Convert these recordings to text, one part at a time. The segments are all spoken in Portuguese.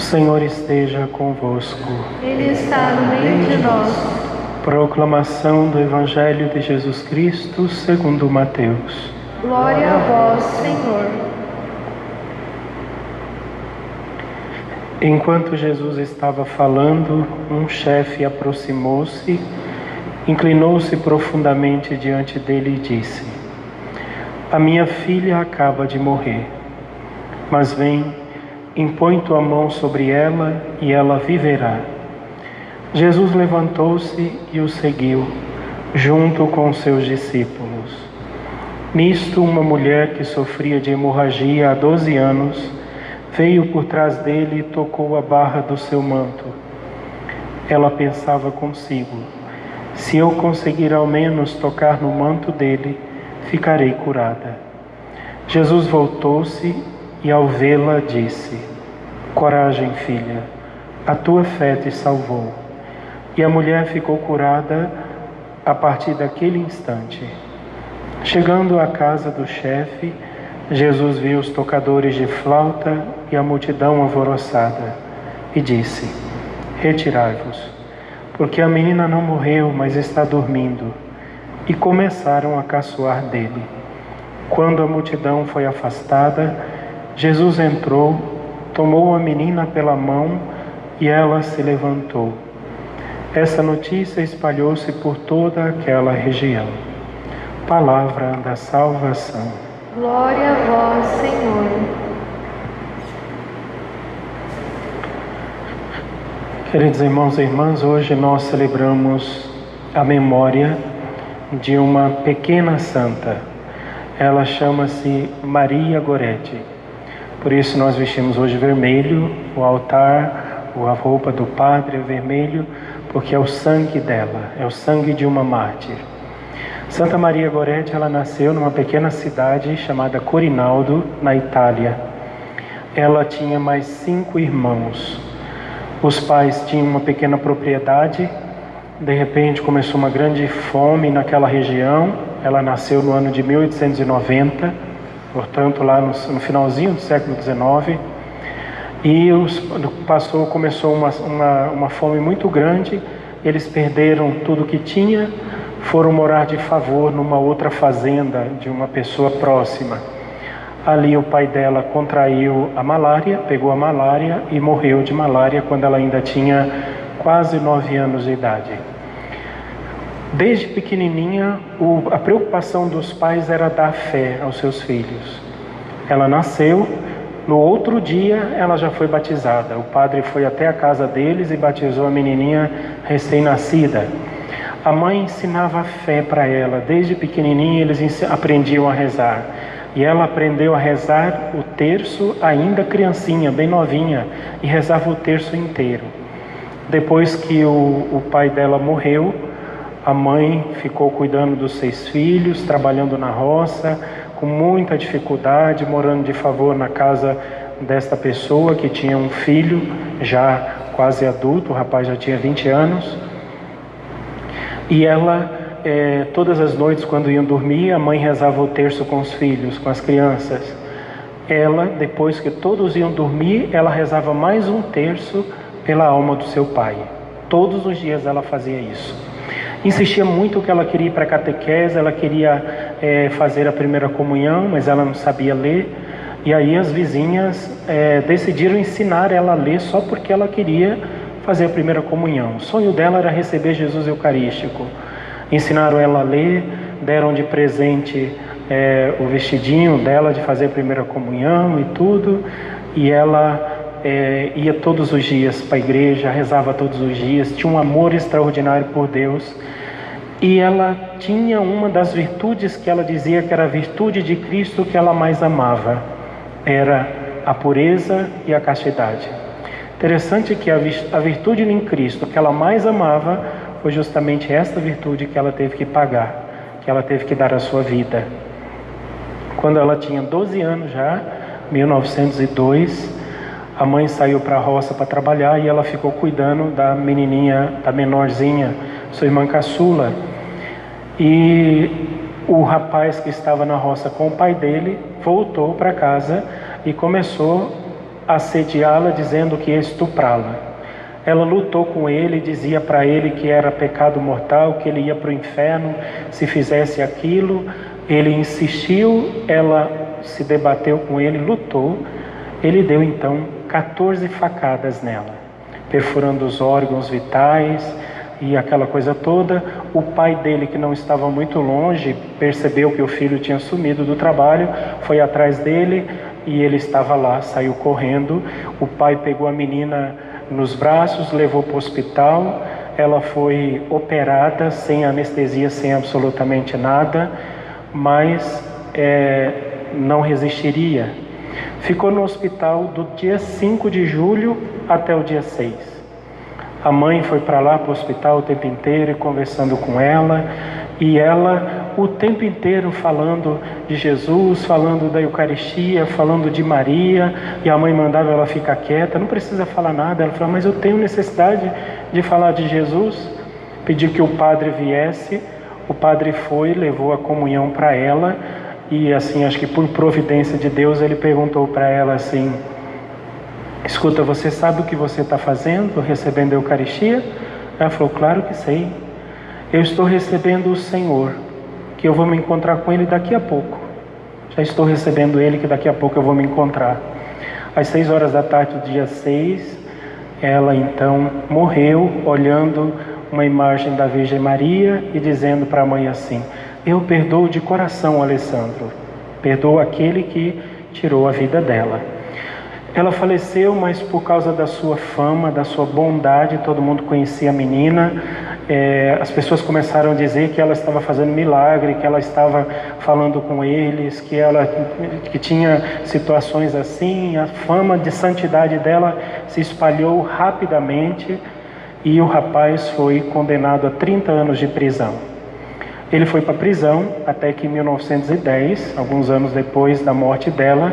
O Senhor esteja convosco. Ele está no meio de nós. Proclamação do Evangelho de Jesus Cristo segundo Mateus. Glória a vós, Senhor. Enquanto Jesus estava falando, um chefe aproximou-se, inclinou-se profundamente diante dele e disse: A minha filha acaba de morrer, mas vem, impõe tua mão sobre ela e ela viverá. Jesus levantou-se e o seguiu, junto com seus discípulos. Nisto, uma mulher que sofria de hemorragia há 12 anos, veio por trás dele e tocou a barra do seu manto. Ela pensava consigo: se eu conseguir ao menos tocar no manto dele, ficarei curada. Jesus voltou-se e, ao vê-la, disse: Coragem, filha, a tua fé te salvou. E a mulher ficou curada a partir daquele instante. Chegando à casa do chefe, Jesus viu os tocadores de flauta e a multidão alvoroçada e disse: Retirai-vos, porque a menina não morreu, mas está dormindo. E começaram a caçoar dele. Quando a multidão foi afastada, Jesus entrou, tomou a menina pela mão e ela se levantou. Essa notícia espalhou-se por toda aquela região. Palavra da salvação. Glória a vós, Senhor. Queridos irmãos e irmãs, hoje nós celebramos a memória de uma pequena santa. Ela chama-se Maria Goretti. Por isso nós vestimos hoje vermelho, o altar, a roupa do padre é vermelho, porque é o sangue dela, é o sangue de uma mártir. Santa Maria Goretti, ela nasceu numa pequena cidade chamada Corinaldo, na Itália. Ela tinha mais 5 irmãos. Os pais tinham uma pequena propriedade. De repente começou uma grande fome naquela região. Ela nasceu no ano de 1890, portanto lá no finalzinho do século XIX. E começou uma fome muito grande. Eles perderam tudo que tinha, foram morar de favor numa outra fazenda de uma pessoa próxima. Ali o pai dela contraiu a malária, pegou a malária e morreu de malária quando ela ainda tinha quase 9 anos de idade. Desde pequenininha, a preocupação dos pais era dar fé aos seus filhos. Ela nasceu, no outro dia ela já foi batizada. O padre foi até a casa deles e batizou a menininha recém-nascida. A mãe ensinava a fé para ela. Desde pequenininha eles aprendiam a rezar. E ela aprendeu a rezar o terço ainda criancinha, bem novinha, e rezava o terço inteiro. Depois que o pai dela morreu, a mãe ficou cuidando dos 6 filhos, trabalhando na roça, com muita dificuldade, morando de favor na casa desta pessoa que tinha um filho já quase adulto, o rapaz já tinha 20 anos. E ela, todas as noites quando iam dormir, a mãe rezava o terço com os filhos, com as crianças. Ela, depois que todos iam dormir, ela rezava mais um terço pela alma do seu pai. Todos os dias ela fazia isso. Insistia muito que ela queria ir para a catequese, ela queria fazer a primeira comunhão, mas ela não sabia ler. E aí as vizinhas decidiram ensinar ela a ler só porque ela queria fazer a primeira comunhão. O sonho dela era receber Jesus Eucarístico. Ensinaram ela a ler, deram de presente o vestidinho dela de fazer a primeira comunhão e tudo. E ela ia todos os dias para a igreja, rezava todos os dias, tinha um amor extraordinário por Deus. E ela tinha uma das virtudes que ela dizia que era a virtude de Cristo que ela mais amava. Era a pureza e a castidade. Interessante que a virtude em Cristo que ela mais amava foi justamente esta virtude que ela teve que pagar, que ela teve que dar a sua vida. Quando ela tinha 12 anos já, 1902, a mãe saiu para a roça para trabalhar e ela ficou cuidando da menininha, da menorzinha, sua irmã caçula. E o rapaz que estava na roça com o pai dele voltou para casa e começou assediá-la, dizendo que ia estuprá-la. Ela lutou com ele, dizia para ele que era pecado mortal, que ele ia para o inferno se fizesse aquilo. Ele insistiu, ela se debateu com ele, lutou. Ele deu então 14 facadas nela, perfurando os órgãos vitais e aquela coisa toda. O pai dele, que não estava muito longe, percebeu que o filho tinha sumido do trabalho, foi atrás dele e ele estava lá, saiu correndo. O pai pegou a menina nos braços, levou para o hospital. Ela foi operada sem anestesia, sem absolutamente nada, mas não resistiria. Ficou no hospital do dia 5 de julho até o dia 6. A mãe foi para lá, para o hospital, o tempo inteiro, conversando com ela, e ela o tempo inteiro falando de Jesus, falando da Eucaristia, falando de Maria, e a mãe mandava ela ficar quieta, não precisa falar nada. Ela falou, mas eu tenho necessidade de falar de Jesus. Pediu que o padre viesse, o padre foi, levou a comunhão para ela, e assim, acho que por providência de Deus, ele perguntou para ela assim, escuta, você sabe o que você está fazendo, recebendo a Eucaristia? Ela falou, claro que sei. Eu estou recebendo o Senhor, que eu vou me encontrar com Ele daqui a pouco. Já estou recebendo Ele, que daqui a pouco eu vou me encontrar. Às 6 horas da tarde do dia 6, ela então morreu, olhando uma imagem da Virgem Maria e dizendo para a mãe assim, eu perdoo de coração, Alessandro, perdoo aquele que tirou a vida dela. Ela faleceu, mas por causa da sua fama, da sua bondade, todo mundo conhecia a menina. As pessoas começaram a dizer que ela estava fazendo milagre, que ela estava falando com eles, que tinha situações assim. A fama de santidade dela se espalhou rapidamente e o rapaz foi condenado a 30 anos de prisão. Ele foi para a prisão até que em 1910, alguns anos depois da morte dela,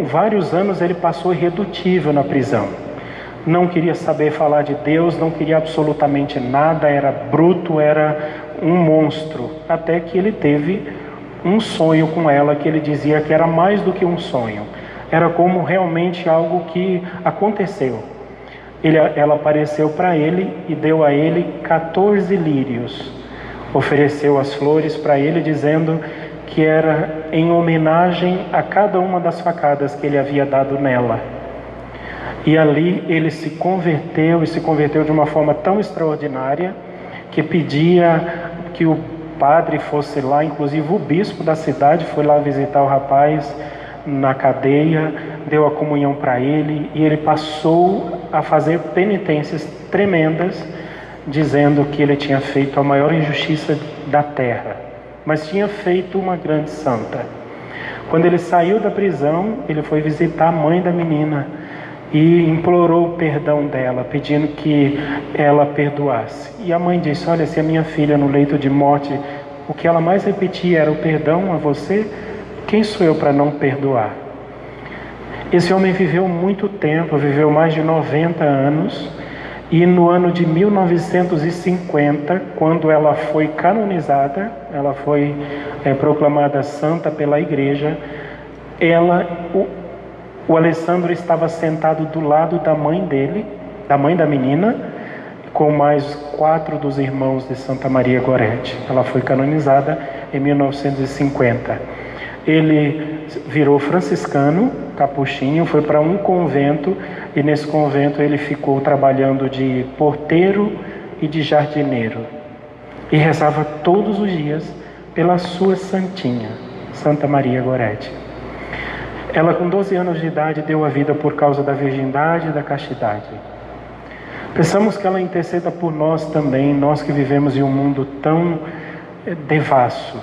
vários anos ele passou irredutível na prisão. Não queria saber falar de Deus, não queria absolutamente nada, era bruto, era um monstro. Até que ele teve um sonho com ela, que ele dizia que era mais do que um sonho. Era como realmente algo que aconteceu. Ela apareceu para ele e deu a ele 14 lírios. Ofereceu as flores para ele, dizendo que era em homenagem a cada uma das facadas que ele havia dado nela. E ali ele se converteu, e se converteu de uma forma tão extraordinária, que pedia que o padre fosse lá, inclusive o bispo da cidade foi lá visitar o rapaz na cadeia, deu a comunhão para ele, e ele passou a fazer penitências tremendas, dizendo que ele tinha feito a maior injustiça da terra, mas tinha feito uma grande santa. Quando ele saiu da prisão, ele foi visitar a mãe da menina e implorou o perdão dela, pedindo que ela perdoasse. E a mãe disse, olha, se a minha filha no leito de morte, o que ela mais repetia era o perdão a você, quem sou eu para não perdoar? Esse homem viveu muito tempo, viveu mais de 90 anos, e no ano de 1950, quando ela foi canonizada, ela foi proclamada santa pela igreja, o Alessandro estava sentado do lado da mãe dele, da mãe da menina, com mais 4 dos irmãos de Santa Maria Gorete. Ela foi canonizada em 1950. Ele virou franciscano, capuchinho, foi para um convento, e nesse convento ele ficou trabalhando de porteiro e de jardineiro. E rezava todos os dias pela sua santinha, Santa Maria Gorete. Ela, com 12 anos de idade, deu a vida por causa da virgindade e da castidade. Pensamos que ela interceda por nós também, nós que vivemos em um mundo tão devasso.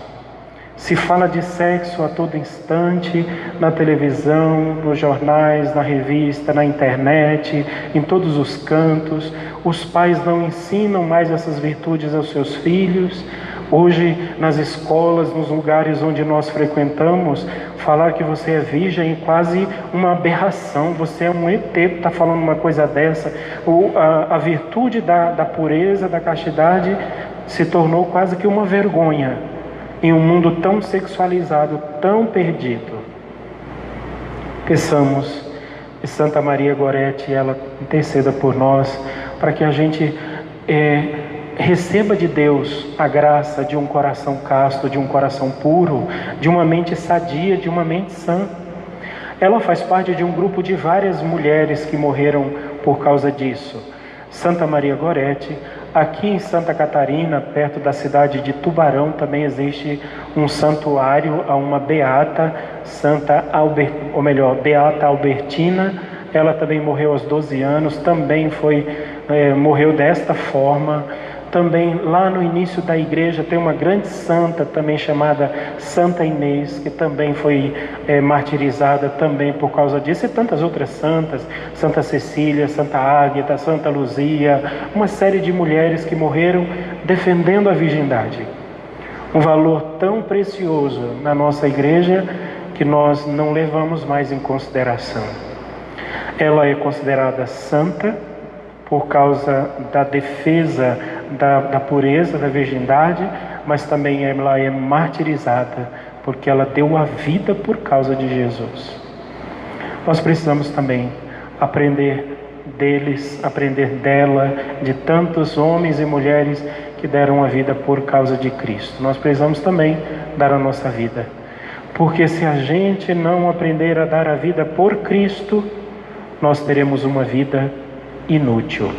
Se fala de sexo a todo instante, na televisão, nos jornais, na revista, na internet, em todos os cantos. Os pais não ensinam mais essas virtudes aos seus filhos. Hoje, nas escolas, nos lugares onde nós frequentamos, falar que você é virgem é quase uma aberração. Você é um ET que está falando uma coisa dessa. A virtude da pureza, da castidade, se tornou quase que uma vergonha em um mundo tão sexualizado, tão perdido. Peçamos E Santa Maria Gorete, ela interceda por nós, para que a gente receba de Deus a graça de um coração casto, de um coração puro, de uma mente sadia, de uma mente sã. Ela faz parte de um grupo de várias mulheres que morreram por causa disso. Santa Maria Gorete, aqui em Santa Catarina, perto da cidade de Tubarão, também existe um santuário a uma beata, Beata Albertina. Ela também morreu aos 12 anos, também morreu desta forma. Também lá no início da igreja tem uma grande santa também chamada Santa Inês, que também foi martirizada também por causa disso, e tantas outras santas, Santa Cecília, Santa Águeda, Santa Luzia, uma série de mulheres que morreram defendendo a virgindade. Um valor tão precioso na nossa igreja que nós não levamos mais em consideração. Ela é considerada santa por causa da defesa da pureza, da virgindade, mas também ela é martirizada porque ela deu a vida por causa de Jesus. Nós precisamos também aprender deles, aprender dela, de tantos homens e mulheres que deram a vida por causa de Cristo. Nós precisamos também dar a nossa vida, porque se a gente não aprender a dar a vida por Cristo, nós teremos uma vida inútil.